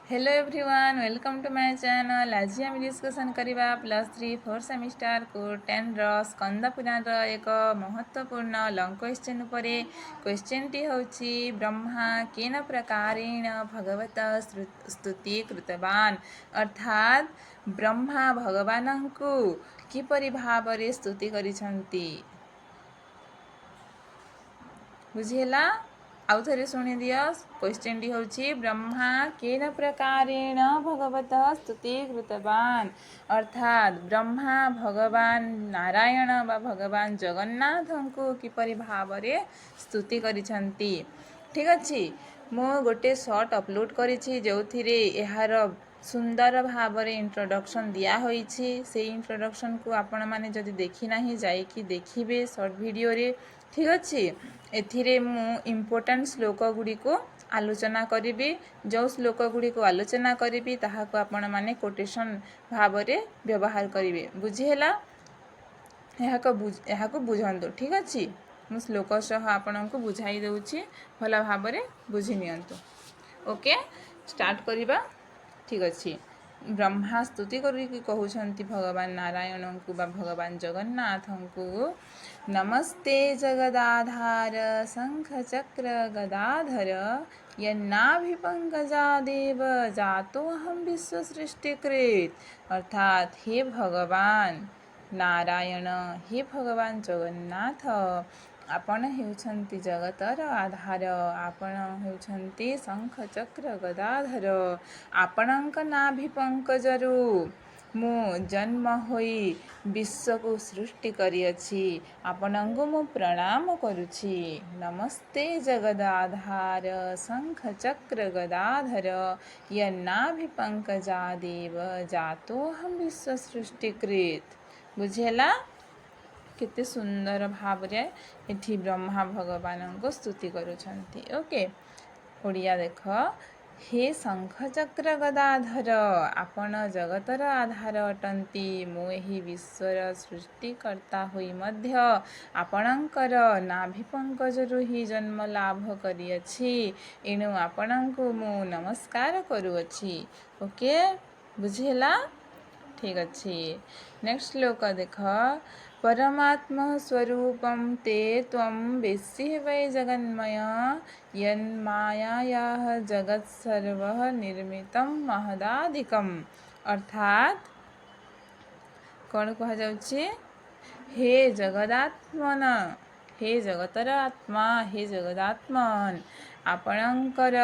Hello everyone, welcome to my channel. आज आम discussion करवा +3 4 सेमिस्टर को 10 स्कंद पुराण एक महत्वपूर्ण लंग क्वेश्चन उपरे। क्वेश्चन टी होची ब्रह्मा केन प्रकारेण भगवत स्तुति कृतवान, अर्थात ब्रह्मा भगवान को किपरि भावरे स्तुति करिसंती। बुझेला? आउ थे शुणी दियो। क्वेश्चन टी होची ब्रह्मा केन प्रकारेण भगवत स्तुति कृतवान, अर्थात ब्रह्मा भगवान नारायण बा भगवान जगन्नाथ को किपरि भावरे स्तुति करिसंती। ठीक अछि, मु गोटे शॉर्ट अपलोड करिछि जोथिरे एहार सुंदर भावरे इंट्रोडक्शन दिया होइछि। से इंट्रोडक्शन को आपण माने जदि देखि नाही जाइकि देखिबे शॉर्ट वीडियो रे। ठीक अछि, एथिरे मु इम्पोर्टेंट श्लोक गुडी को आलोचना करिबी। जो श्लोक गुडी को आलोचना करिबी ताहाको आपण माने कोटेशन भावरे व्यवहार करिबे। बुझी ହେଲା? एहाको बुझंतु। ठीक अछि, मु श्लोक सह आपनको बुझाई देउछि, भला भावरे बुझि नियंतु। ओके, स्टार्ट करिबा। ठीक अछि, ब्रह्मा स्तुति करी कहउछंती भगवान नारायण को बा भगवान जगन्नाथ को। नमस्ते जगदाधार शंख चक्र गदाधर, यन्नाभिपंकजादेव जातोऽहं विश्व सृष्टिकृत। अर्थात हे भगवान नारायण, हे भगवान जगन्नाथ, आपण हेउछंती जगतर आधार, आपण हेउछंती शंख चक्र गदाधर। आपणक नाभि पंकजरु मु जन्म होई विश्व को सृष्टि करिअछि। आपणଙ୍କୁ मु प्रणाम करुछि। नमस्ते जगदाधार शंख चक्र गदाधर, यन्नाभि पंकजादेव जातोऽहं विश्व सृष्टिकृत। बुझेला? केते सुंदर भावरे एठी ब्रह्मा भगवान को स्तुति करुछंती। ओके, ओडिया देख। हे शंख चक्र गदाधर, आपण जगतर आधार अटंती। मु एही विश्वर सृष्टिकर्ता होई मध्य आपणकर नाभि पंकजरु ही जन्म लाभ करिअछि। एणु आपणଙ୍କୁ मु नमस्कार करुअछि। ओके, बुझेला? ठीक अछि, नेक्स्ट श्लोक देख। परमात्मा स्वरूपं ते त्वं वेत्सि वै जगन्मय, यन्मायायाः जगत् सर्वः निर्मितं महदाधिकम्। अर्थात कौन कहा जाउछि? हे जगदात्मन, हे जगतर आत्मा, हे जगदात्मन, आपणकर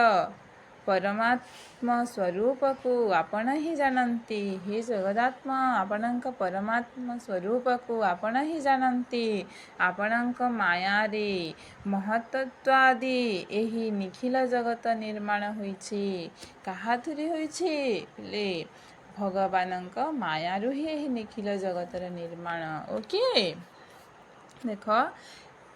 परमात्मा स्वरूप को आपण ही जानती। हे जगदात्मा, आपणक परमात्मा स्वरूप को आपण ही जानती। आपणक माया रे महत्त्वादि एही निखिल जगत निर्माण होइछि। काहाथुरी होइछि? ले भगवानक मायारु ही एही निखिल जगतर निर्माण। ओके, देख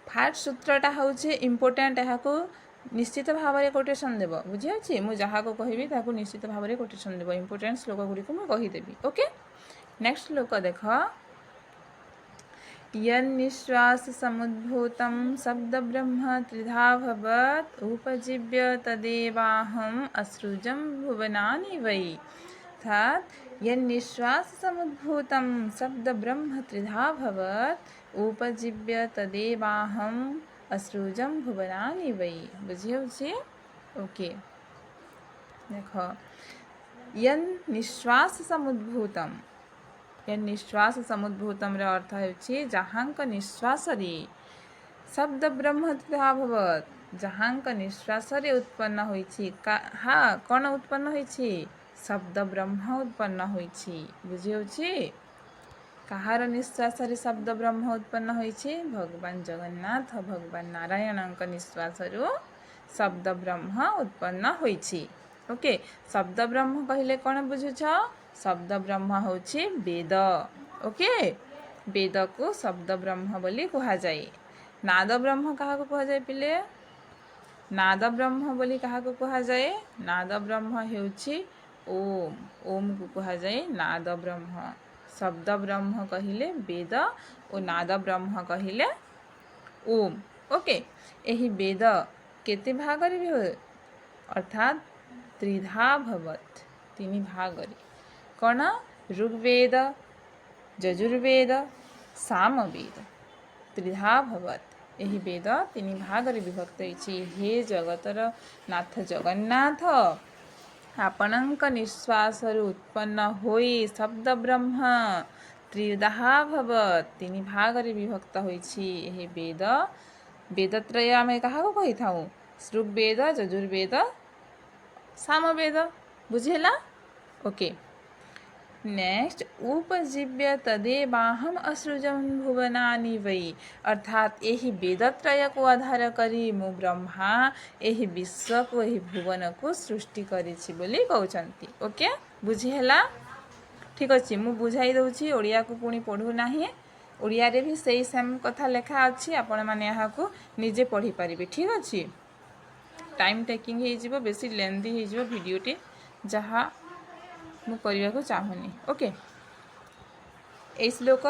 फास्ट सूत्रटा होउछि इम्पोर्टेंट। एहाको निश्चित भाव में कोटेशन देव। बुझी मु जहाँ को कहबी ताकू निश्चित भाव में कोटेशन देव। इम्पोर्टेंट श्लोक गुड़ी को कहीदेवी। ओके, नेक्स्ट श्लोक देख। यन्निश्वास समुद्भूतं शब्द ब्रह्म त्रिधा भवत्, उपजीव्य तदेवाहम् असृजं भुवनानि वै। अर्थात यन्निश्वास समुद्भूतं शब्द ब्रह्म त्रिधा भवत्, उपजीव्य तदेवाहम् असृजं भुवनानि वै। बुझी? ओके, देख। यन् निश्वास समुद्भूतम, यन् निश्वास समुद्भूतम रे अर्थ होछि जहाँक निश्वास रे शब्द ब्रह्म त्रिधा भवत्, जहाँक निश्वास रे उत्पन्न होइछि। हाँ, कौन उत्पन्न होइछि? शब्द ब्रह्म उत्पन्न होइछि। बुझी? कहार निश्वास रे शब्द ब्रह्म उत्पन्न होइछि? भगवान जगन्नाथ, भगवान नारायणक निश्वास रु शब्द ब्रह्म उत्पन्न होइछि। ओके, शब्द ब्रह्म कहिले कौन बुझुछ? शब्द ब्रह्म होछि वेद। ओके, वेद को शब्द ब्रह्म बोली कहा जाए। नाद ब्रह्म कहा को कहा जाए पिले? नाद ब्रह्म बोली कहा को कहा जाए? नाद ब्रह्म हेउछि ओम। ओम को कहा जाए नाद ब्रह्म। शब्द ब्रह्म कहिले वेद और नाद ब्रह्म कहिले ओम। ओके, एही वेद केते भाग रे? अर्थात त्रिधा भवत् तीन भागरे कौन ऋग्वेद यजुर्वेद सामवेद त्रिधा भवत् यही वेद तीन भागरे विभक्त होइछि। हे जगतर नाथ जगन्नाथ आपणଙ୍କ निश्वासରୁ उत्पन्न होई शब्द ब्रह्म त्रिधा भवत् तीन भागरे विभक्त होइछि। यही वेद वेदत्रय आमे काहाको कहिथाउ ऋग्वेद यजुर्वेद सामवेद बुझेला। ओके नेक्स्ट उपजीव्य तदेवाहम असृजम भुवनानि वै अर्थात यही वेदत्रय को आधार करी मु ब्रह्मा यही विश्व को यही भुवन को सृष्टि करिछि बोली कहउचंती। ओके बुझेला ठीक अछि मु बुझाई दउछि ओडिया को पुनी पढु नाही ओडिया रे भी सेही सेम कथा लेखा अछि आपण माने यहाँ को निजे पढ़ी पारिबे ठीक अछि। टाइम टेकिंग हे जिवो बेसी लेंदी हे जिवो वीडियोटी जहाँ मु करबा को चाहुनी। ओके ए श्लोक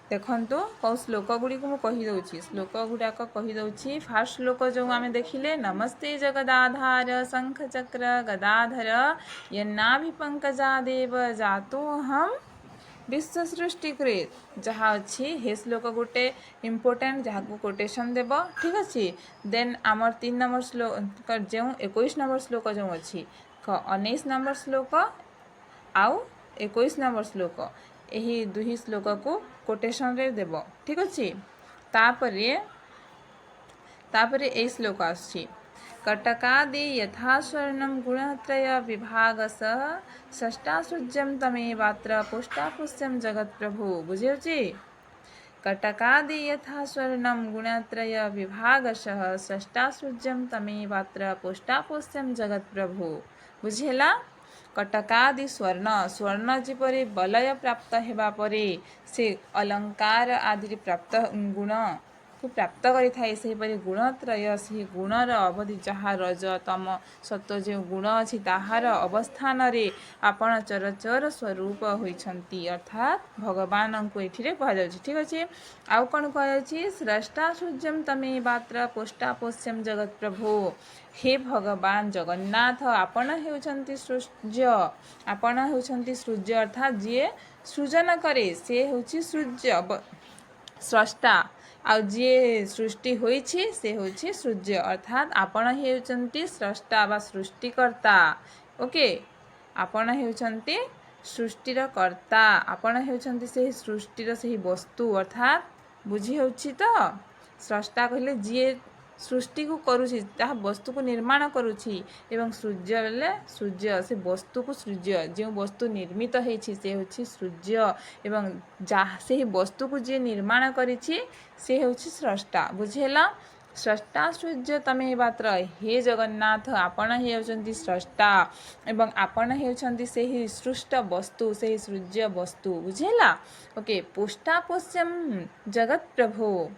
देखंतु कौ श्लोक गुडी को मु कहि दउछि श्लोक गुडा को कहि दउछि। फर्स्ट श्लोक जो आमे देखिले नमस्ते जगदाधार शंख चक्र गदाधर यन्नाभि पंकजा देव जातो हम विश्व सृष्टि कृत जहाँ अच्छी हे श्लोक गोटे इम्पोर्टेंट जहाँ को कोटेशन देव ठीक अच्छे। देन आमर 3 नंबर श्लोक जो 21 नंबर श्लोक जो अच्छी 19 नंबर श्लोक आउ 21 नंबर श्लोक यही दुही श्लोक को कोटेशन रे देव ठीक अच्छे। तापरे ए श्लोक आछि कटकादि यथा स्वर्णं गुणत्रय विभागस षष्टासृज्यं तमेवात्र पुष्टापुष्यं जगत्प्रभु बुझेउछि। कटकादि यथा स्वर्णं गुणत्रय विभागशः षष्टासृज्यं तमेवात्र पुष्टापुष्यं जगत्प्रभु बुझेला। कटकादि स्वर्ण जेपरि बलय प्राप्त हेबा परे से अलंकार आदि प्राप्त गुण को प्राप्त करि थाए से परि गुणत्रय से गुणर अवधि जहाँ रज तम सत्व जो गुण अछि ताहार अवस्थान रे आपण चरचर स्वरूप होइछंती अर्थात भगवान को एठिरे कह जाउछि ठीक अछि। आउ कोन कह जाउछि स्रष्टा सूर्यम तमे मात्र पोष्टापोष्यम जगत प्रभु हे भगवान जगन्नाथ आपण हेउछंती सूर्य आपण हेउछंती सूर्य अर्थात जे सृजन करे से होछि सूर्य स्रष्टा आ जे सृष्टि होइछि से होछि सूर्य अर्थात आपण हेउछंती स्रष्टा बा सृष्टिकर्ता। ओके आपण हेउछंती सृष्टिर कर्ता आपण हेउछंती से सृष्टिर से वस्तु अर्थात बुझी होछि तो स्रष्टा कहले जे सृष्टि को करूछि ताहा वस्तु को निर्माण करूछि एवं सूर्य बेले सूर्य से वस्तु को सूर्य जो वस्तु निर्मित हेछि से होछि सूर्य एवं जहाँ से वस्तु को जे निर्माण करिछि से होछि स्रष्टा बुझेला। स्रष्टा सूर्य तमे मात्र हे जगन्नाथ आपण हेउछंती स्रष्टा एवं आपण हेउछंती से ही सृष्ट वस्तु से ही सूर्य वस्तु बुझेला। ओके पुष्टापोष्यम जगत प्रभु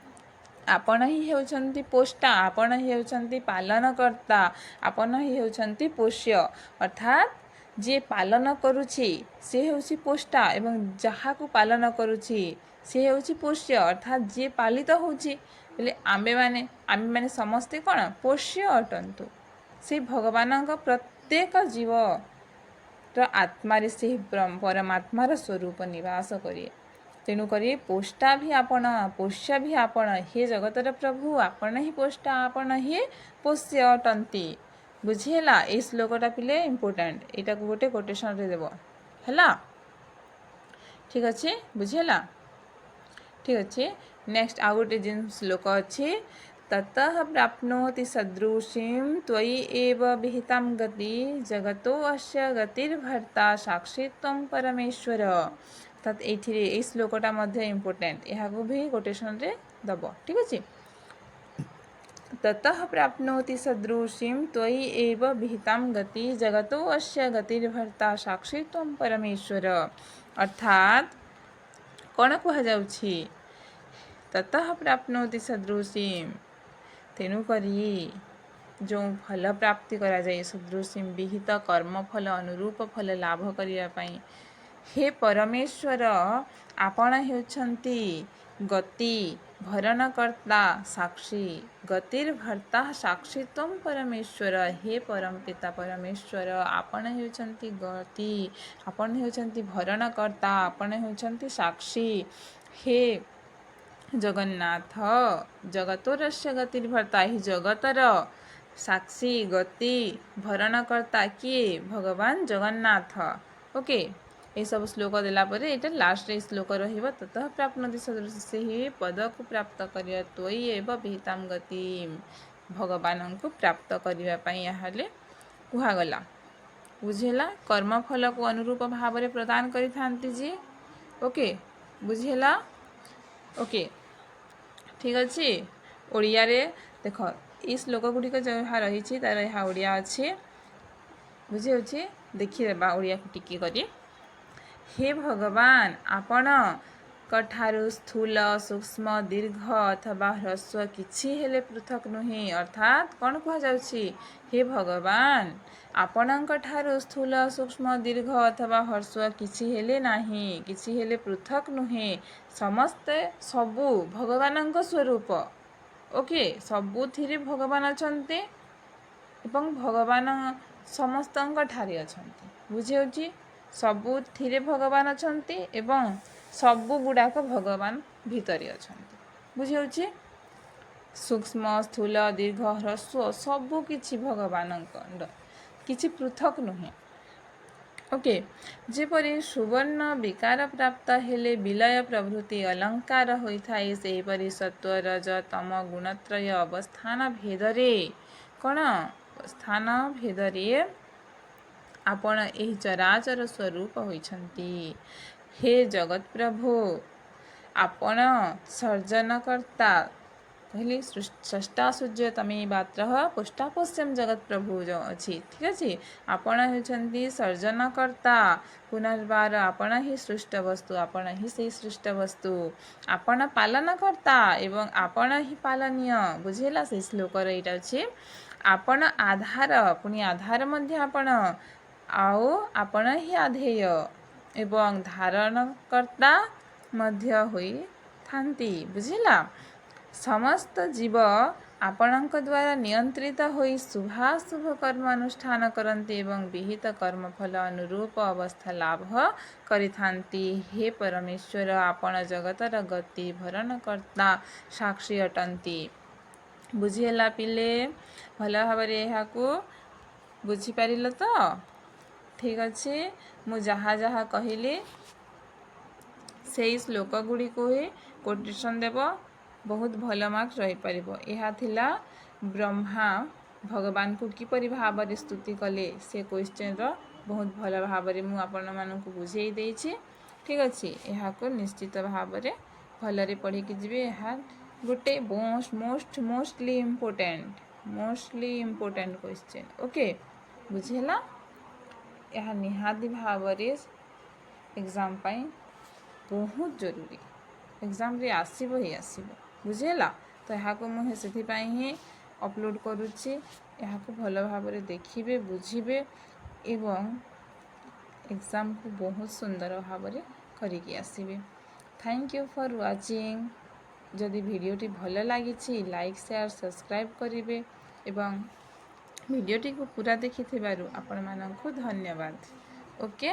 आपण ही हेउछंती पोष्टा आपण ही हेउछंती पालनकर्ता आपण ही हेउछंती पोष्य अर्थात जे पालन करूछि से हेउछि पोष्टा एवं जहाँ को पालन करूछि से हेउछि पोष्य अर्थात जे पालित होछि बोले आमे माने समस्ते कौन पोष्य अटंतु से भगवान प्रत्येक जीव आत्मा से परमात्मार स्वरूप निवास करिए तेणुक पोष्टा भी आपण पोष्य भी आपण हे जगतर प्रभु आपण ही पोष्टा आपण ही पोष्य अटंती बुझेला। ए श्लोकटा पिले इम्पोर्टेंट एटा को गोटे कोटेशन रे देबो हैला ठीक अच्छे बुझेला ठीक अच्छे। नेक्स्ट आ गोटे जिन श्लोक अच्छे ततः प्राप्नोति सदृशीं त्वयि एव विहितां गति जगतो अस्य गतिर्भर्ता साक्षी त्वं परमेश्वर तत् एथिरे ए श्लोकटा मध्ये इम्पोर्टेंट यहाँ को भी कोटेशन रे दब ठीक अच्छे। ततः प्राप्नोति सदृशीं त्वयि एव विहितां गति जगतो अस्य गतिर्भर्ता साक्षी त्वं परमेश्वर अर्थात कौन कह जाउछि ततः प्राप्नोति सदृशीं तेणु करी जो फल प्राप्ति करा जाए सदृशीं विहित कर्म फल अनुरूप फल लाभ करिया पई हे परमेश्वर आपण हेउछंती गति भरणकर्ता साक्षी गतिर्भर्ता साक्षी त्वं परमेश्वर हे परमपिता परमेश्वर आपण हेउछंती गति आपण हेउछंती भरणकर्ता आपण हेउछंती साक्षी हे जगन्नाथ जगतोरस्य गतिर्भर्ता ही जगतर साक्षी गति भरणकर्ता किए भगवान जगन्नाथ ओके ये सब श्लोक देलापर ये लास्ट श्लोक रहिबो ततः प्राप्नोति सदृश से ही पद को प्राप्त करिया त्वयि एव विहितां गति भगवान को प्राप्त करने याहले कुहागला बुझेला कर्मफल को अनुरूप भाव में प्रदान करि थांती जी ओके बुझेला ओके ठीक अच्छे ओडिया रे देख ये श्लोक गुड़िक जहाँ रही तार यहाँ ओडिया अच्छे बुझे अच्छे देखीदेबा ओडिया को टिके करी हे भगवान आपण कठारु स्थूल सूक्ष्म दीर्घ अथवा ह्रस्व किछि हेले पृथक नुहे अर्थात कौन कह जाउछि हे भगवान आपणक ठारु स्थूल सूक्ष्म दीर्घ अथवा ह्रस्व किछि हेले नाही किछि हेले पृथक नुहे समस्ते सबु भगवानक स्वरूप ओके सबुथिरे भगवान अछन्ते एवं भगवान समस्तଙ୍କ ठारे अछन्ते बुझियोछि सबुथिरे भगवान अछन्ते एवं सबु गुड़ाक भगवान भितरे अछन्ते बुझियोछि सूक्ष्म स्थूल दीर्घ ह्रस्व सबु किछि भगवानक किछि पृथक नुहे ओके जेपरि सुवर्ण विकार प्राप्त हेले विलय प्रभृति अलंकार होइथाए सेहिपरि सत्व रज तम गुणत्रय अवस्थान भेदरे कौन स्थान भेदरे आपण एही चराचर स्वरूप होइछन्ति हे जगत प्रभु आपण सर्जनकर्ता कहली षष्टा सूर्य तमे मात्र पुष्टापोष्यम जगत प्रभु जो अच्छी ठीक अच्छे आपण होती सर्जनकर्ता पुनर्बार आपण ही सृष्ट वस्तु आपण ही से सृष्ट वस्तु आपण पालनकर्ता एवं आपण ही पालनीय बुझेला से श्लोक रहीटा अच्छे आपण आधार पुणी आधार मध्य आपण आओ आपण ही आधेय एवं धारणकर्ता मध्य होई थांती बुझिला समस्त जीव आपणक द्वारा नियंत्रित होई शुभाशुभ कर्म अनुष्ठान करती एवं विहित कर्मफल अनुरूप अवस्था लाभ करिथांती हे परमेश्वर आपण जगतर गति भरणकर्ता साक्षी अटंती बुझीला पिले भल भाव को बुझीपार तो ठीक अच्छे मु जहाँ जहाँ कहली से श्लोक गुड़ी को ही कोटेशन देव बहुत भल मार्क्स रही पारिबो यह थिला ब्रह्मा भगवान को किपरि भाव में स्तुति कले से क्वेश्चन रो बहुत भल भाव में मु आपण मानकु बुझेई देछि ठीक अच्छे यहाँ को निश्चित भाव में भलरे पढ़ी कि जीवे यहाँ गोटे मोस्टली इम्पोर्टेंट क्वेश्चन ओके बुझेला यह निहाती भाव में एग्जाम पाई बहुत जरूरी एग्जाम रे आसीबो ही आसीबो बुझेला तो यहाँ को मुझे से ही अपलोड करुच्ची यहाँ को भल भाव में देखिए बुझे एवं एग्जाम को बहुत सुंदर भाव में करिकी आसीबे थैंक यू फॉर वाचिंग जदि वीडियोटी भल लगी लाइक शेयर सब्सक्राइब करेंगे एवं वीडियोटी को पूरा देखि आपण मानकु धन्यवाद ओके।